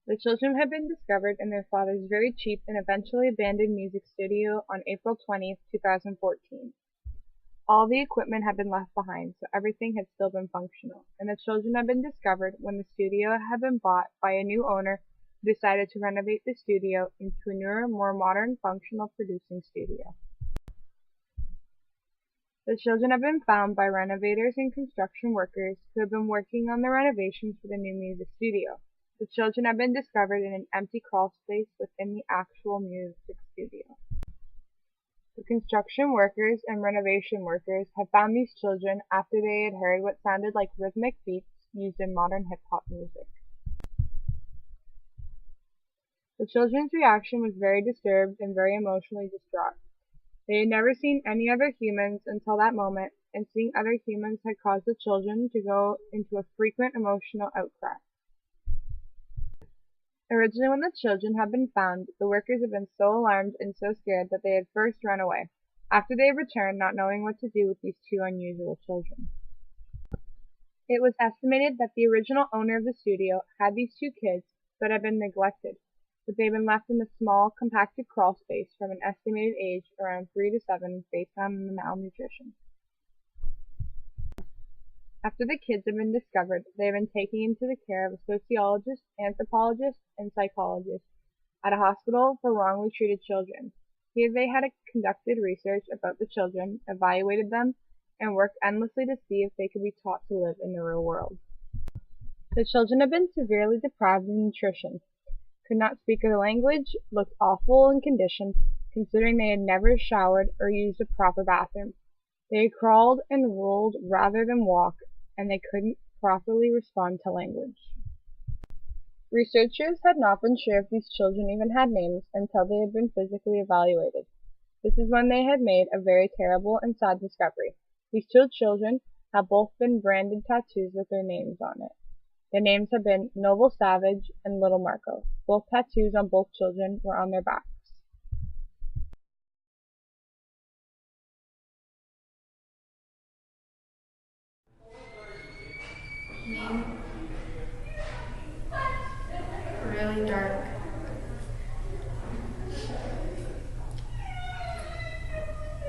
The children had been discovered in their father's very cheap and eventually abandoned music studio on April 20th, 2014. All the equipment had been left behind, so everything had still been functional, and the children had been discovered when the studio had been bought by a new owner who decided to renovate the studio into a newer, more modern, functional producing studio. The children had been found by renovators and construction workers who had been working on the renovations for the new music studio. The children had been discovered in an empty crawl space within the actual music studio. The construction workers and renovation workers had found these children after they had heard what sounded like rhythmic beats used in modern hip-hop music. The children's reaction was very disturbed and very emotionally distraught. They had never seen any other humans until that moment, and seeing other humans had caused the children to go into a frequent emotional outcry. Originally, when the children had been found, the workers had been so alarmed and so scared that they had first run away, after they had returned not knowing what to do with these two unusual children. It was estimated that the original owner of the studio had these two kids, but had been neglected, but they had been left in the small, compacted crawl space from an estimated age around 3 to 7 based on the malnutrition. After the kids had been discovered, they had been taken into the care of a sociologist, anthropologist, and psychologist at a hospital for wrongly treated children. Here they had conducted research about the children, evaluated them, and worked endlessly to see if they could be taught to live in the real world. The children had been severely deprived of nutrition, could not speak the language, looked awful in condition, considering they had never showered or used a proper bathroom. They had crawled and rolled rather than walk, and they couldn't properly respond to language. Researchers had not been sure if these children even had names until they had been physically evaluated. This is when they had made a very terrible and sad discovery. These two children had both been branded tattoos with their names on it. Their names had been Noble Savage and Little Marco. Both tattoos on both children were on their backs. Really dark.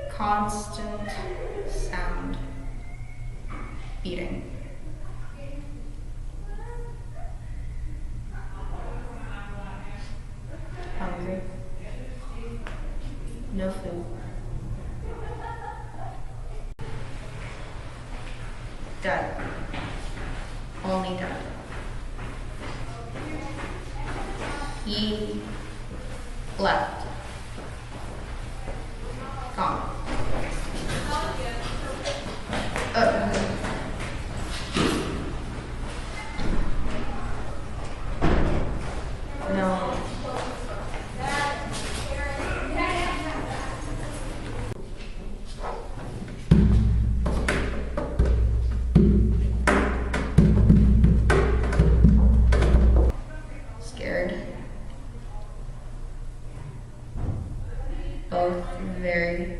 Constant sound. Beating. Hungry. No food. Dead. Only dead. He left. Gone. No. Scared. Both very,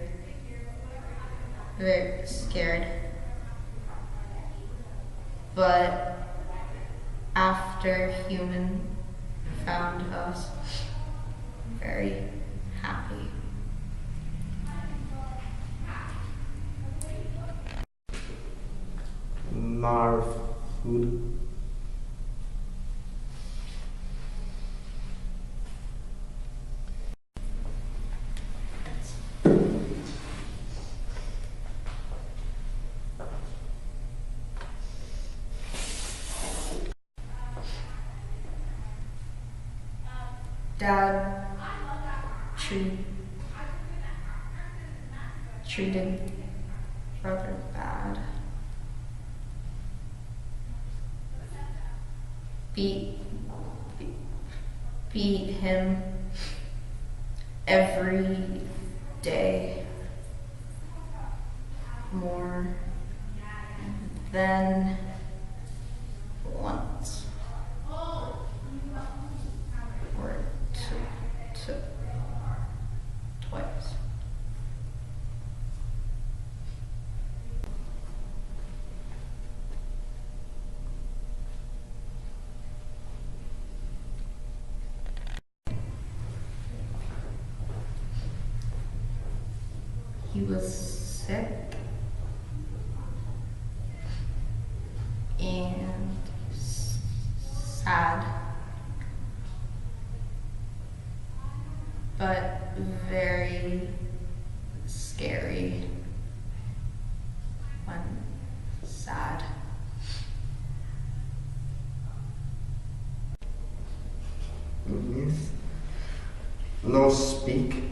very scared. But after human found us, very happy. Nar food. Dad treated brother bad. Beat him every day more than once or twice. he was sick and sad, but very scary when sad. Yes. No speak.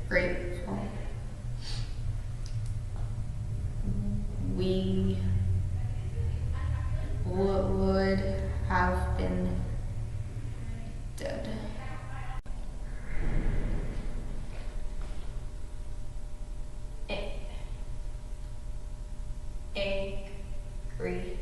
Grateful. We would have been dead. Angry.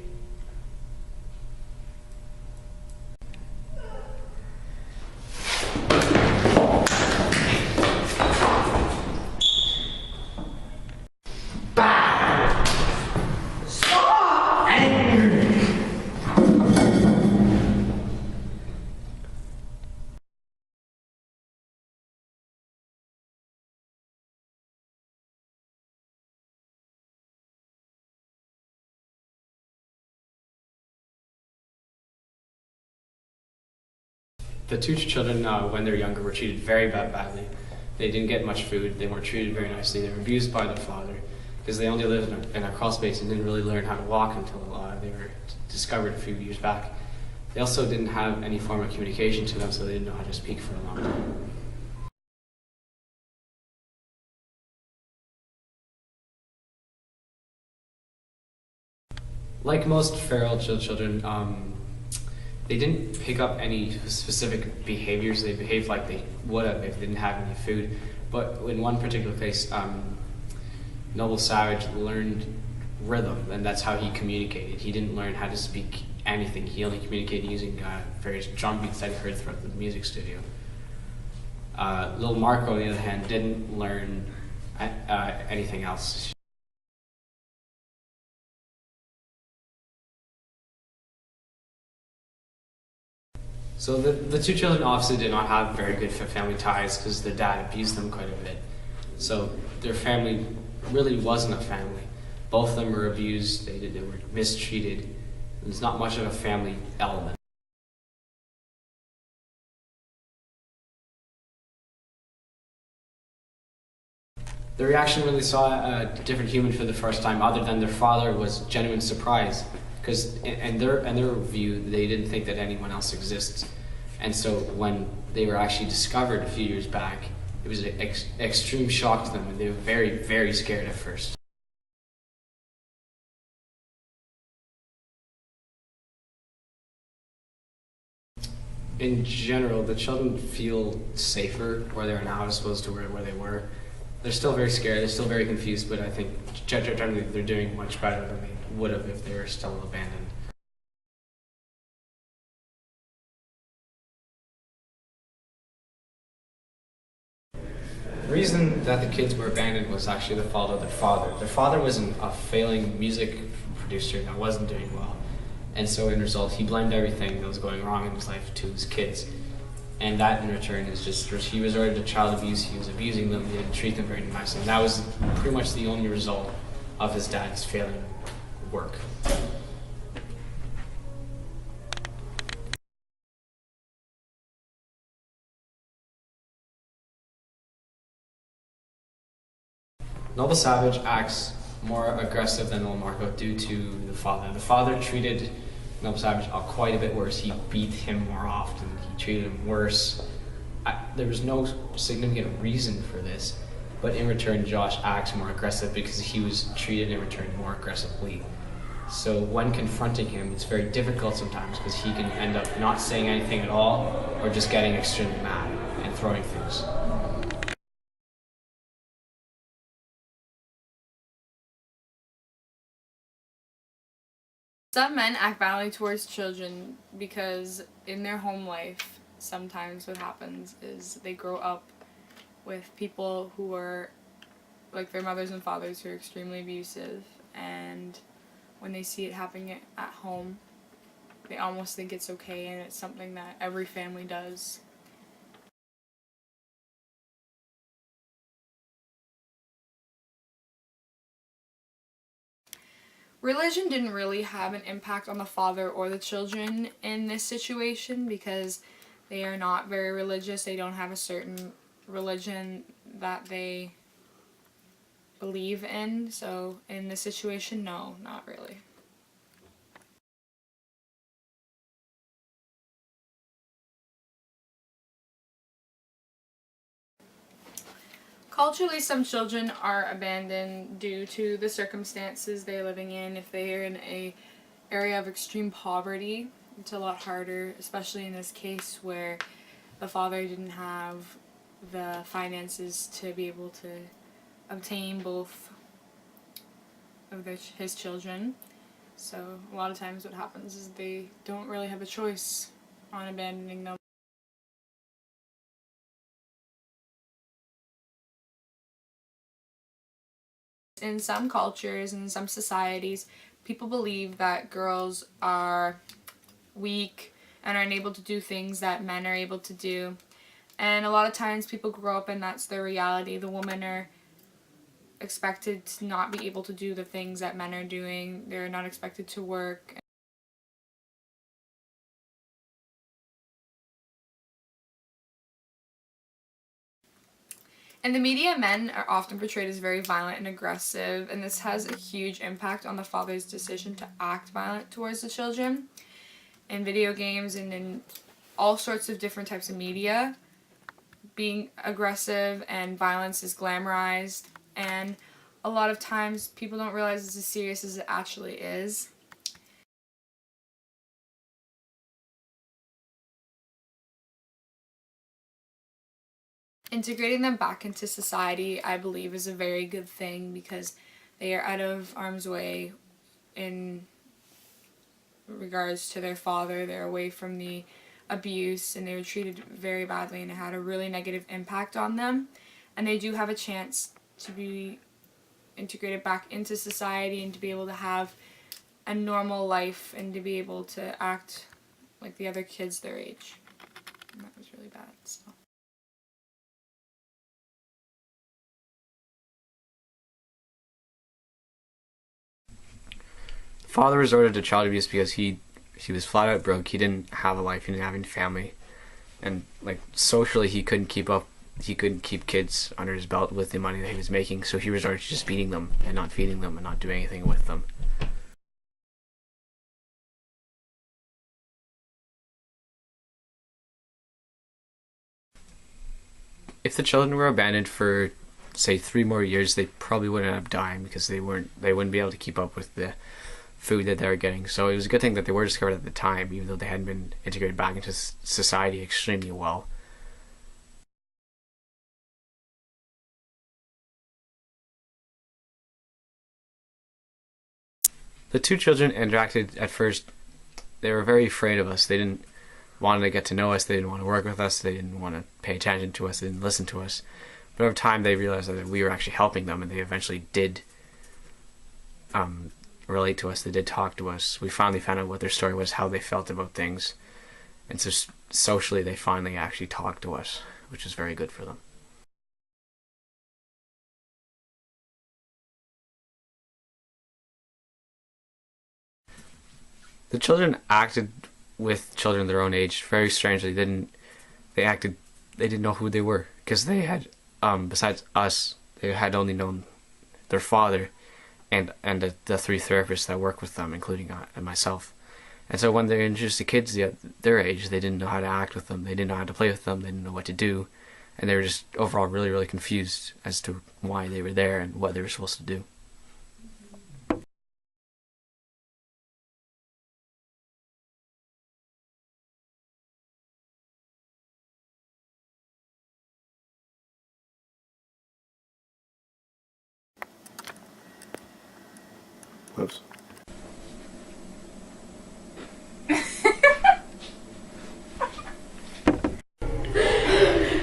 The two children, when they were younger, were treated very badly. They didn't get much food. They weren't treated very nicely. They were abused by their father because they only lived in a crawl space and didn't really learn how to walk until they were discovered a few years back. They also didn't have any form of communication to them, so they didn't know how to speak for a long time. Like most feral children, they didn't pick up any specific behaviors. They behaved like they would have if they didn't have any food. But in one particular case, Noble Savage learned rhythm, and that's how he communicated. He didn't learn how to speak anything. He only communicated using various drum beats that he heard throughout the music studio. Little Marco, on the other hand, didn't learn anything else. So the two children obviously did not have very good family ties because their dad abused them quite a bit. So their family really wasn't a family. Both of them were abused, they were mistreated. There's not much of a family element. The reaction when they saw a different human for the first time, other than their father, was genuine surprise. Because in their view, they didn't think that anyone else exists. And so when they were actually discovered a few years back, it was an extreme shock to them, and they were very, very scared at first. In general, the children feel safer where they are now as opposed to where they were. They're still very scared, they're still very confused, but I think generally they're doing much better than they would have if they were still abandoned. The reason that the kids were abandoned was actually the fault of their father. Their father was a failing music producer that wasn't doing well. And so in result, he blamed everything that was going wrong in his life to his kids. And that in return is just, he resorted to child abuse, he was abusing them, he didn't treat them very nicely. And that was pretty much the only result of his dad's failing work. Noble Savage acts more aggressive than Little Marco due to the father. The father treated Noble Savage quite a bit worse. He beat him more often. He treated him worse. There was no significant reason for this, but in return, Josh acts more aggressive because he was treated in return more aggressively. So when confronting him, it's very difficult sometimes because he can end up not saying anything at all or just getting extremely mad and throwing things. Some men act violently towards children because in their home life, sometimes what happens is they grow up with people who are like their mothers and fathers who are extremely abusive, and when they see it happening at home, they almost think it's okay, and it's something that every family does. Religion didn't really have an impact on the father or the children in this situation because they are not very religious. They don't have a certain religion that they believe in. So in this situation, no, not really. Culturally, some children are abandoned due to the circumstances they're living in. If they are in an area of extreme poverty, it's a lot harder, especially in this case where the father didn't have the finances to be able to obtain both of his children. So a lot of times what happens is they don't really have a choice on abandoning them. In some cultures and some societies, people believe that girls are weak and are unable to do things that men are able to do. And a lot of times people grow up and that's their reality. The women are expected to not be able to do the things that men are doing. They're not expected to work. In the media, men are often portrayed as very violent and aggressive, and this has a huge impact on the father's decision to act violent towards the children. In video games and in all sorts of different types of media, being aggressive and violence is glamorized, and a lot of times people don't realize it's as serious as it actually is. Integrating them back into society, I believe, is a very good thing because they are out of harm's way in regards to their father. They're away from the abuse and they were treated very badly and it had a really negative impact on them. And they do have a chance to be integrated back into society and to be able to have a normal life and to be able to act like the other kids their age. And that was really bad. So. Father resorted to child abuse because he was flat out broke. He didn't have a life. He didn't have any family, and like socially he couldn't keep up. He couldn't keep kids under his belt with the money that he was making. So he resorted to just beating them and not feeding them and not doing anything with them. If the children were abandoned for say 3 more years, they probably would end up dying because they wouldn't be able to keep up with the food that they were getting. So it was a good thing that they were discovered at the time, even though they hadn't been integrated back into society extremely well. The 2 children interacted at first. They were very afraid of us. They didn't want to get to know us. They didn't want to work with us. They didn't want to pay attention to us. They didn't listen to us. But over time, they realized that we were actually helping them, and they eventually did relate to us. They did talk to us. We finally found out what their story was, how they felt about things. And so socially, they finally actually talked to us, which was very good for them. The children acted with children their own age very strangely. They didn't know who they were because they had, besides us, they had only known their father and the 3 therapists that work with them, including myself. And so when they introduced the kids their age, they didn't know how to act with them. They didn't know how to play with them. They didn't know what to do. And they were just overall really, really confused as to why they were there and what they were supposed to do. Whoops.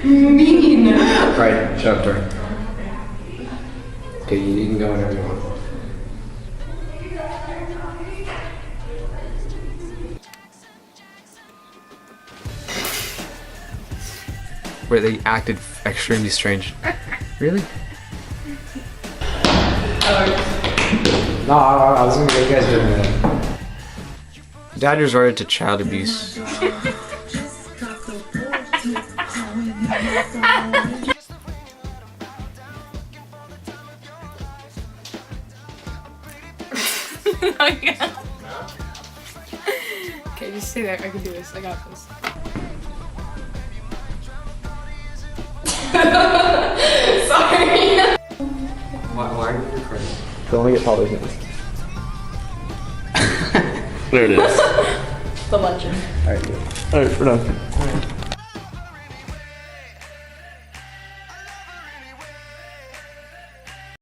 Mean. Alright, shut up, Tori. Okay, you can go whenever you want. where they acted extremely strange. Really? No, I was gonna get you guys doing that. Dad resorted to child abuse. Okay, just stay there. I can do this. I got this. Why are you recording? Don't get Polly's name. There it is. The legend. Alright, we're done.